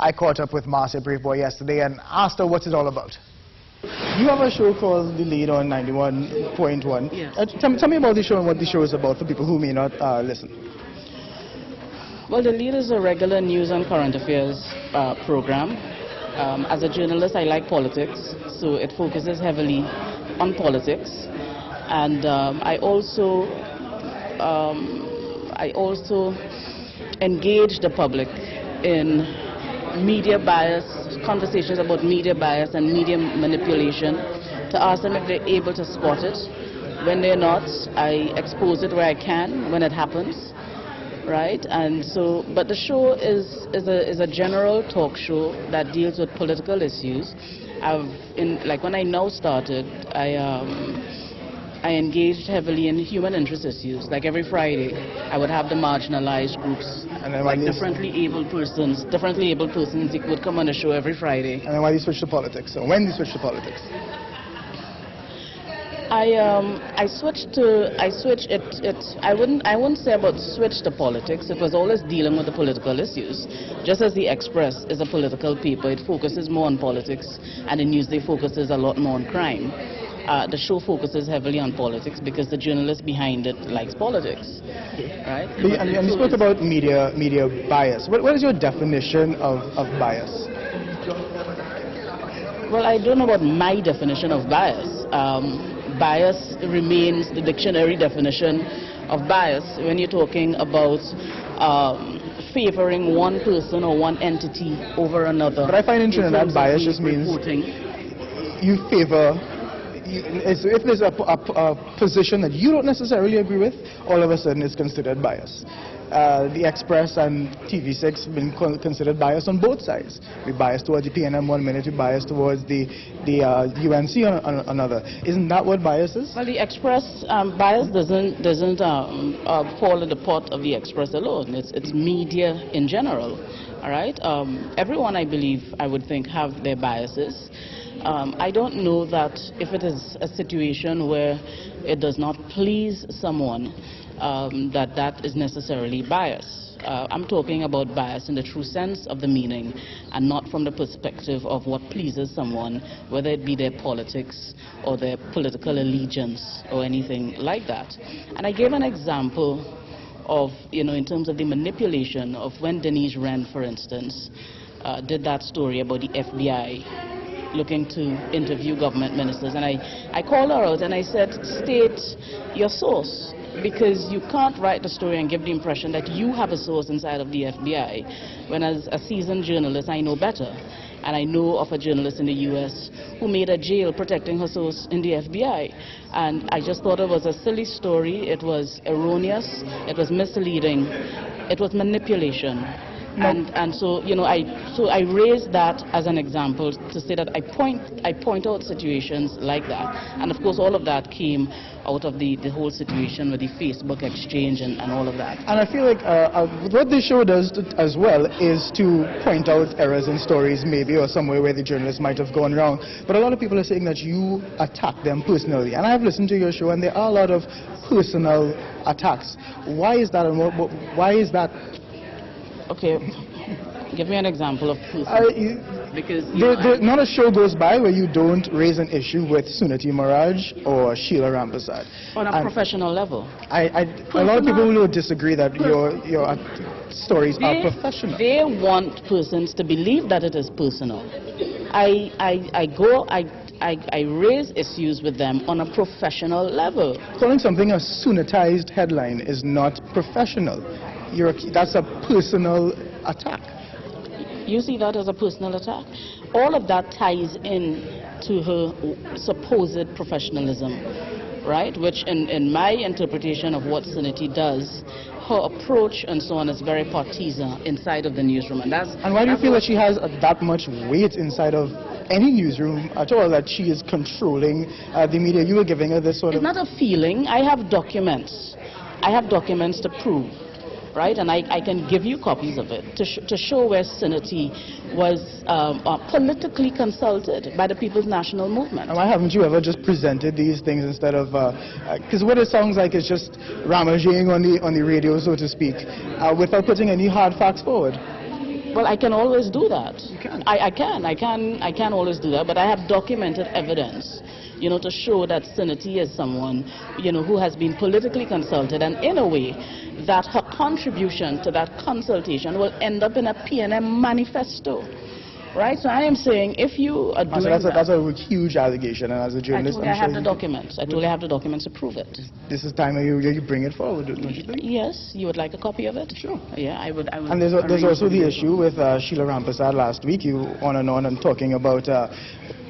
I caught up with Marcia Braveboy yesterday and asked her what's it all about. You have a show called The Lead on 91.1. Yes. Tell me about the show and what the show is about for people who may not listen. Well, The Lead is a regular news and current affairs program. As a journalist, I like politics, so it focuses heavily on politics. And I also engage the public in media bias, conversations about media bias and media manipulation, to ask them if they're able to spot it. When they're not, I expose it where I can when it happens, right? And so, but the show is a general talk show that deals with political issues. Like when I now started, I engaged heavily in human interest issues. Like every Friday, I would have the marginalized groups, And then like differently abled persons would come on the show every Friday. And then why do you switch to politics? So when do you switch to politics? I wouldn't say about switch to politics. It was always dealing with the political issues. Just as the Express is a political paper, it focuses more on politics, and the Newsday focuses a lot more on crime. The show focuses heavily on politics because the journalist behind it likes politics, right? And you spoke about media bias. What is your definition of bias? Well, I don't know about my definition of bias. Bias remains the dictionary definition of bias when you're talking about favoring one person or one entity over another. But I find in Trinidad bias just means you favor. If there's a position that you don't necessarily agree with, all of a sudden it's considered bias. The Express and TV6 have been considered biased on both sides. We biased towards the PNM one minute, we biased towards the UNC on another. Isn't that what bias is? Well, the Express bias doesn't fall in the pot of the Express alone. It's media in general. All right. Everyone, I believe, I would think, have their biases. I don't know that if it is a situation where it does not please someone, that is necessarily bias. I'm talking about bias in the true sense of the meaning, and not from the perspective of what pleases someone, whether it be their politics or their political allegiance or anything like that. And I gave an example of, in terms of the manipulation of when Denise Wren, for instance, did that story about the FBI looking to interview government ministers, and I called her out and I said, state your source, because you can't write the story and give the impression that you have a source inside of the FBI, when as a seasoned journalist I know better. And I know of a journalist in the US who made a jail protecting her source in the FBI. And I just thought it was a silly story. It was erroneous, it was misleading, it was manipulation. And so, I raised that as an example to say that I point out situations like that. And of course, all of that came out of the whole situation with the Facebook exchange and all of that. And I feel like what this show does as well is to point out errors in stories maybe, or somewhere where the journalist might have gone wrong. But a lot of people are saying that you attack them personally. And I've listened to your show and there are a lot of personal attacks. Why is that, and why is that? Okay, give me an example of because not a show goes by where you don't raise an issue with Sunati Maraj or Sheila Rampersad. On a professional level. A lot of people will disagree that your stories are professional. They want persons to believe that it is personal. I raise issues with them on a professional level. Calling something a Sunatized headline is not professional. That's a personal attack. You see that as a personal attack? All of that ties in to her supposed professionalism, right? Which in my interpretation of what Suniti does, her approach and so on is very partisan inside of the newsroom. And why do you feel that she has that much weight inside of any newsroom at all, that she is controlling the media? You were giving her this sort of... It's not a feeling. I have documents. I have documents to prove. Right, and I can give you copies of it to show where Suniti was politically consulted by the People's National Movement. And why haven't you ever just presented these things instead of, because what it sounds like is just ramaging on the radio, so to speak, without putting any hard facts forward? Well, I can always do that. You can. I can always do that, but I have documented evidence, to show that Trinity is someone, who has been politically consulted, and in a way that her contribution to that consultation will end up in a PNM manifesto. Right, so I am saying if you are doing that's a huge allegation, and as a journalist, I have the documents. I totally have the documents to prove it. This is time you bring it forward, don't you think? Yes, you would like a copy of it? Sure. Yeah, I would. And there's also the issue with Sheila Rampersad last week. You on and talking about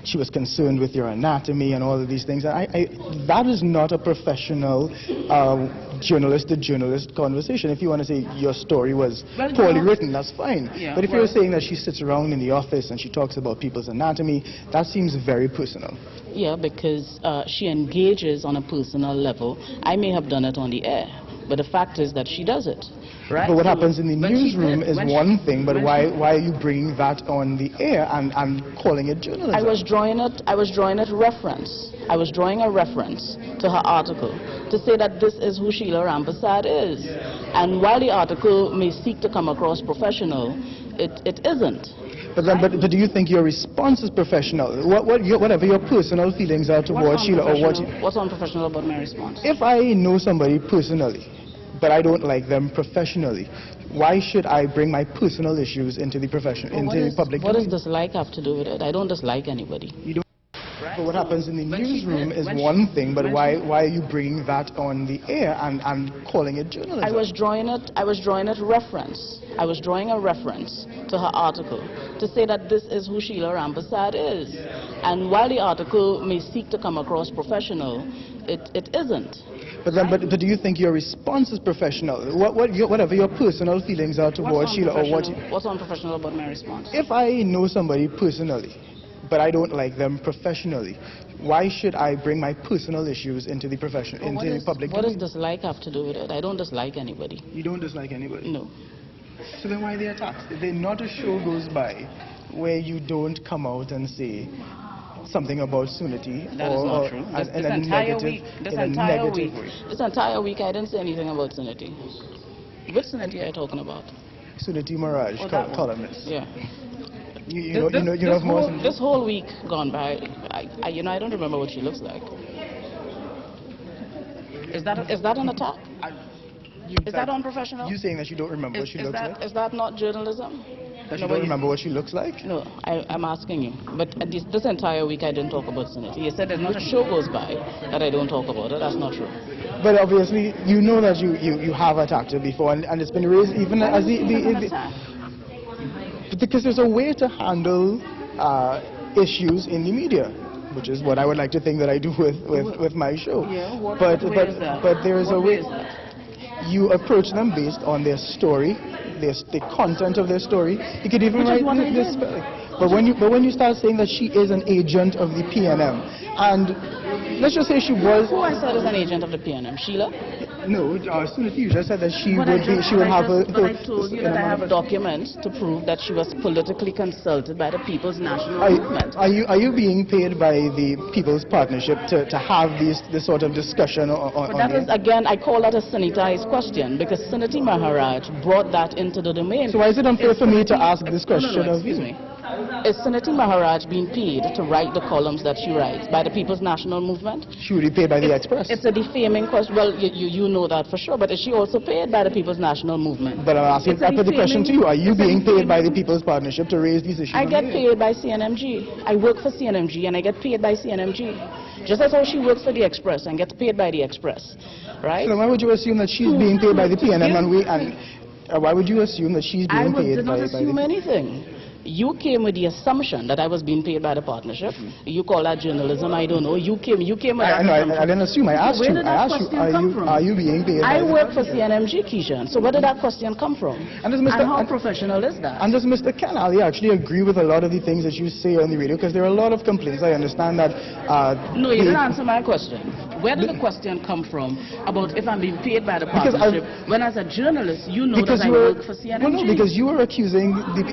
she was concerned with your anatomy and all of these things. That is not a professional journalist-to-journalist conversation. If you want to say your story was poorly written, that's fine. Yeah, but if you're saying that she sits around in the office and she talks about people's anatomy, that seems very personal. Yeah, because she engages on a personal level. I may have done it on the air, but the fact is that she does it. Right? But what happens in the newsroom is one thing, but why are you bringing that on the air and calling it journalism? I was drawing a reference to her article to say that this is who Sheila Rampersad is. And while the article may seek to come across professional, it isn't. But do you think your response is professional? Whatever your personal feelings are towards Sheila, or what's unprofessional about my response? If I know somebody personally, but I don't like them professionally, why should I bring my personal issues into the public? What does dislike have to do with it? I don't dislike anybody. You don't. Right. But what happens in the newsroom is one thing, but why are you bringing that on the air and calling it journalism? I was drawing a reference to her article to say that this is who Sheila Rampersad is. And while the article may seek to come across professional, it isn't. But do you think your response is professional? Whatever your personal feelings are towards Sheila, or what's unprofessional about my response? If I know somebody personally, but I don't like them professionally, why should I bring my personal issues into the public? What does dislike have to do with it? I don't dislike anybody. You don't dislike anybody? No. So then why are they attacked? If not a show goes by where you don't come out and say something about Sunity, that is not true. This entire week I didn't say anything about Sunity. Which Sunity are you talking about? Sunity Mirage, columnist. Yeah. This whole week gone by, I don't remember what she looks like. Is that an attack? Is that unprofessional? You saying that you don't remember what she looks like? Is that not journalism? That you don't remember what she looks like? No, I'm asking you. But this entire week I didn't talk about Sunity. You said there's not a show goes by that I don't talk about it. That's not true. But obviously, you know that you have attacked her before, and it's been raised even as because there's a way to handle issues in the media, which is what I would like to think that I do with my show. Yeah, but there is a way. You approach them based on their story, the content of their story. You could even write this spelling. But when you start saying that she is an agent of the PNM, and let's just say she was. Who I said is an agent of the PNM? Sheila? No, Sunity, you just said that she would have a. But I told you that I have documents to prove that she was politically consulted by the People's National Movement. Are you being paid by the People's Partnership to have this sort of discussion on that is, again, I call that a sanitized question, because Sunity Maharaj brought that into the domain. So why is it unfair for me to ask this question of you? Excuse me. Is Sunity Maharaj being paid to write the columns that she writes by the People's National Movement? She would be paid by the Express. It's a defaming question. Well, you know that for sure, but is she also paid by the People's National Movement? But I'm asking, I put the question to you. Are you being paid by the People's Partnership to raise these issues? I get paid by CNMG. I work for CNMG and I get paid by CNMG. Just as how she works for the Express and gets paid by the Express. Right? So why would you assume that she's being paid by the PNM and why would you assume that she's being paid by the... I did not assume anything. You came with the assumption that I was being paid by the partnership. You call that journalism, I don't know. You came with that assumption. I didn't assume. I asked you. Are you being paid by I work for CNMG, Kejan. So where did that question come from? And how professional is that? And does Mr. Ken Ali actually agree with a lot of the things that you say on the radio? Because there are a lot of complaints. I understand that... no, you didn't answer my question. Where did the question come from about if I'm being paid by the partnership? When as a journalist, you know that I work for CNMG. Well, no, because you were accusing the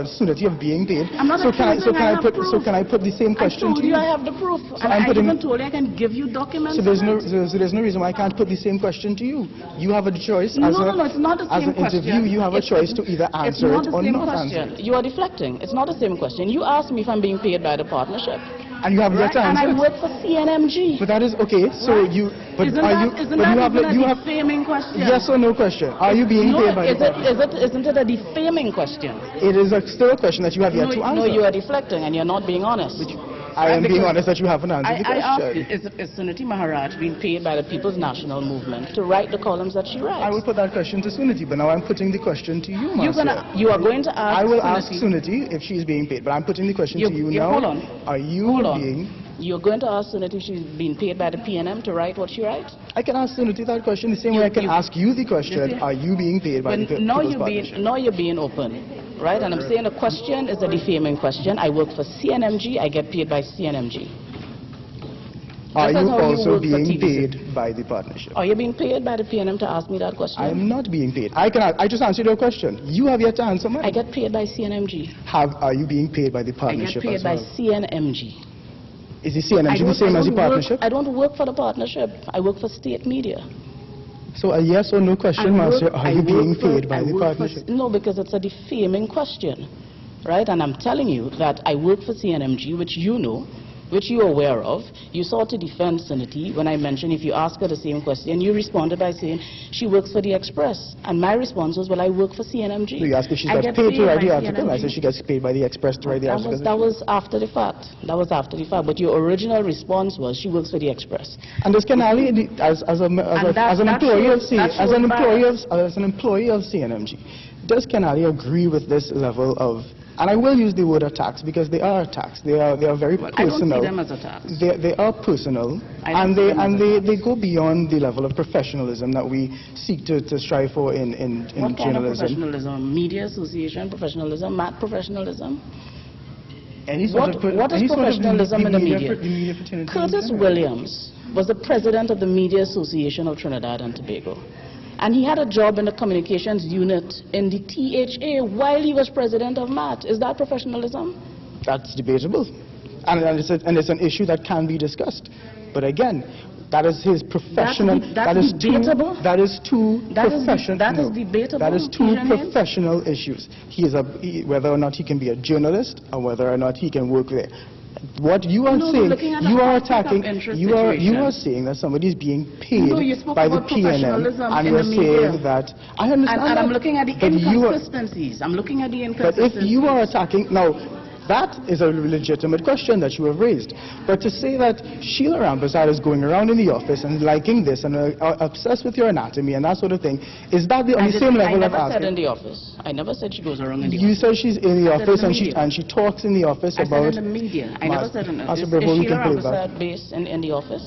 Suniti of being paid. I'm not so can I put the same question I told to you? I have the proof. So And I'm I putting- even told you I can give you documents. So there's no reason why I can't put the same question to you. You have a choice No, as it's not the as same an interview. question. You have a choice to either answer it or not answer question. it. You are deflecting. It's not the same question. You asked me if I'm being paid by the partnership. And you have yet to And answer I it. work for CNMG. But that is okay. So Right. you, but Isn't are that, you? isn't But that you have, even you a have. defaming question? Yes or no question? Are you being No, paid by the partnership? isn't it a defaming question? It is still a question that you have yet to answer. No, you are deflecting and you're not being honest. I am being honest that you haven't answered the I asked question. you, is Suniti Maharaj being paid by the People's National Movement to write the columns that she writes? I will put that question to Suniti, but now I'm putting the question to you, Marcia. You are going to ask I will Suniti. ask Suniti if she's being paid, but I'm putting the question to you you- now. hold on. Are you Hold on. being... You're going to ask Suniti if she's being paid by the PNM to write what she writes? I can ask Suniti that question the same way I can ask you the question, are you being paid by the People's Partnership? Now you're being open, right? And I'm saying the question is a defaming question. I work for CNMG. I get paid by CNMG. Are Just as you how you also work for being TVC. paid by the partnership? Are you being paid by the PNM to ask me that question? I am not being paid. I just answered your question. You have yet to answer mine. I get paid by CNMG. Are you being paid by the I partnership get paid as by well? CNMG. Is the CNMG the same as the partnership? I don't work for the partnership. I work for state media. So a yes or no question, Marcia, are you being paid by the work partnership? No, because it's a defaming question, right? And I'm telling you that I work for CNMG, which you know, which you're aware of. You sought to defend Suniti when I mentioned if you ask her the same question. You responded by saying she works for the Express. And my response was, well, I work for CNMG. So you asked if she I gets get paid to write by the article. I CNMG. said she gets paid by the Express to write the article. That was after the fact. That was after the fact. But your original response was she works for the Express. And does Kenali, as an employee of CNMG, does Kenali agree with this level of, and I will use the word attacks because they are attacks. They are very personal. I don't see them as attacks. They are personal, and they go beyond the level of professionalism that we seek to strive for in what kind of journalism. professionalism? Media association professionalism? Math professionalism? Any sort of What is professionalism in the media? media fraternity Curtis Williams was the president of the Media Association of Trinidad and Tobago. And he had a job in the communications unit in the THA while he was president of MAT. Is that professionalism? That's debatable. And it's an issue that can be discussed. But again, that is his professional. That is debatable? That is two professional. That is debatable. That is two Kejan Haynes? professional issues. Whether or not he can be a journalist or whether or not he can work there. What you are saying, you are attacking, you are saying that somebody is being paid by the PNM, and you are saying that, I understand and that, I'm looking at the but inconsistencies. I'm looking at the inconsistencies. But if you are attacking, now, that is a legitimate question that you have raised. But to say that Sheila Rampersad is going around in the office and liking this and obsessed with your anatomy and that sort of thing, is that on the same level of asking? I never said in the office. I never said she goes around in the office. You said she's in the office and she talks in the office about... I said in the media. I never said in the office. Is Marcia Braveboy, Sheila Rampersad based in the office?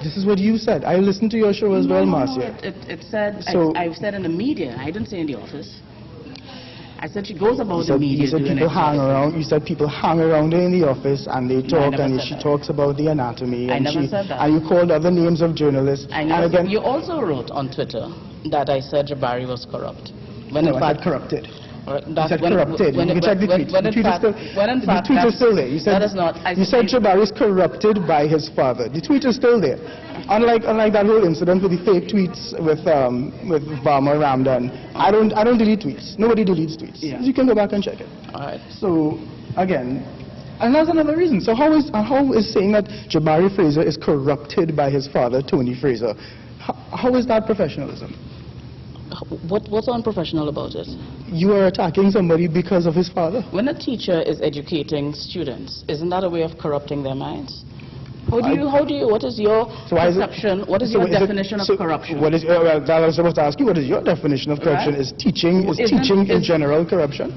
This is what you said. I listened to your show as well, Marcia. It said, I said in the media. I didn't say in the office. I said she goes about the media. You said people hang around. You said people hang around her in the office and they talk and she talks about the anatomy. I never said that. And you called other names of journalists. I never said. You also wrote on Twitter that I said Jabari was corrupt. When in fact, corrupted. You said corrupted. You can check the tweet. The tweet is still there. You said Jabari is corrupted by his father. The tweet is still there. Unlike that whole incident with the fake tweets with Varma Ramdan, I don't delete tweets. Nobody deletes tweets. Yeah. You can go back and check it. All right. So again, and that's another reason. So how is saying that Jabari Fraser is corrupted by his father, Tony Fraser? How is that professionalism? What's unprofessional about it? You are attacking somebody because of his father. When a teacher is educating students, isn't that a way of corrupting their minds? What is your perception, what is your definition of corruption? Well, that I was supposed to ask you, what is your definition of corruption? Right. Is teaching in general corruption?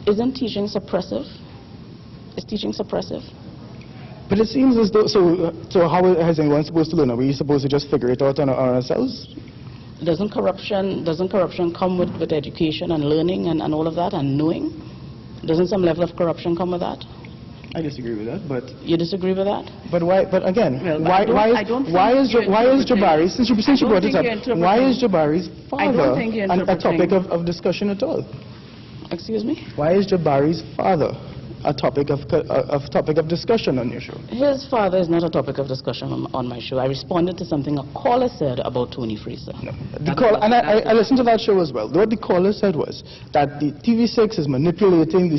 Isn't teaching suppressive? Is teaching suppressive? But it seems as though, so how is anyone supposed to learn? Are we supposed to just figure it out on ourselves? Doesn't corruption come with education and learning and all of that and knowing? Doesn't some level of corruption come with that? I disagree with that, but... You disagree with that? But why, but again, well, why is Jabari, since you brought it up, why is Jabari's father a topic of discussion at all? Excuse me? Why is Jabari's father a topic of discussion on your show? His father is not a topic of discussion on my show. I responded to something a caller said about Tony Fraser. No. I listened to that show as well. What the caller said was that the TV6 is manipulating the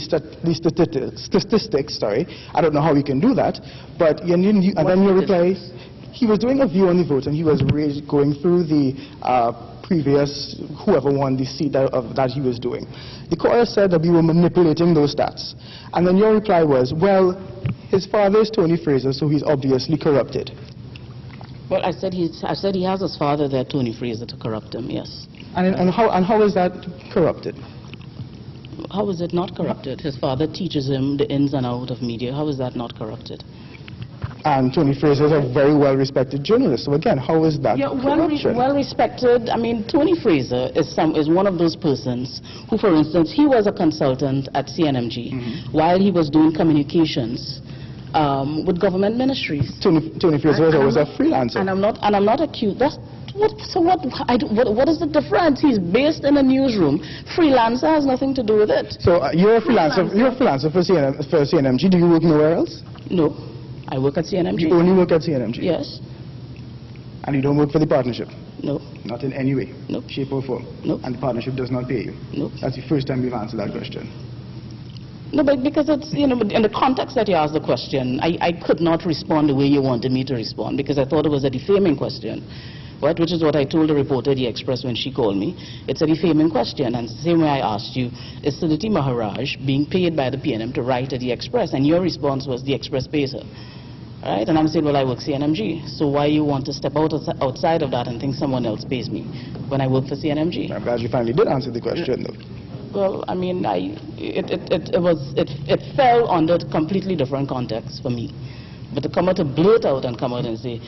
statistics. I don't know how we can do that, but and then your reply, he was doing a view on the vote, and he was going through the previous, whoever won the seat that he was doing. The caller said that we were manipulating those stats. And then your reply was, well, his father is Tony Fraser, so he's obviously corrupted. Well, I said he has his father there, Tony Fraser, to corrupt him, yes. And how is that corrupted? How is it not corrupted? His father teaches him the ins and outs of media. How is that not corrupted? And Tony Fraser is a very well-respected journalist. So again, how is that corruption? Well-respected. I mean, Tony Fraser is one of those persons who, for instance, he was a consultant at CNMG while he was doing communications with government ministries. Tony Fraser was always a freelancer. And I'm not accused. What is the difference? He's based in a newsroom. Freelancer has nothing to do with it. So you're a freelancer. You're a freelancer for CNMG. Do you work nowhere else? No. I work at CNMG. You only work at CNMG? Yes. And you don't work for the partnership? No. Not in any way? No. Shape or form? No. And the partnership does not pay you? No. That's the first time you've answered that question. No, but because it's, in the context that you asked the question, I could not respond the way you wanted me to respond because I thought it was a defaming question. Right? Which is what I told the reporter at the Express when she called me. It's a defaming question, and the same way I asked you, is Suniti Maharaj being paid by the PNM to write at the Express? And your response was the Express pays her. Right? And I'm saying, well, I work CNMG, so why you want to step outside of that and think someone else pays me when I work for CNMG? I'm glad you finally did answer the question, though. Well, I mean, it fell under a completely different context for me. But to come out to blurt out and come out and say,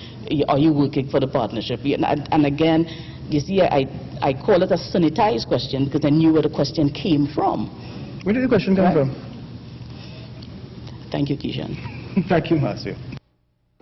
are you working for the partnership? And again, you see, I call it a sanitized question because I knew where the question came from. Where did the question come from? Thank you, Kejan. Thank you, Marcia.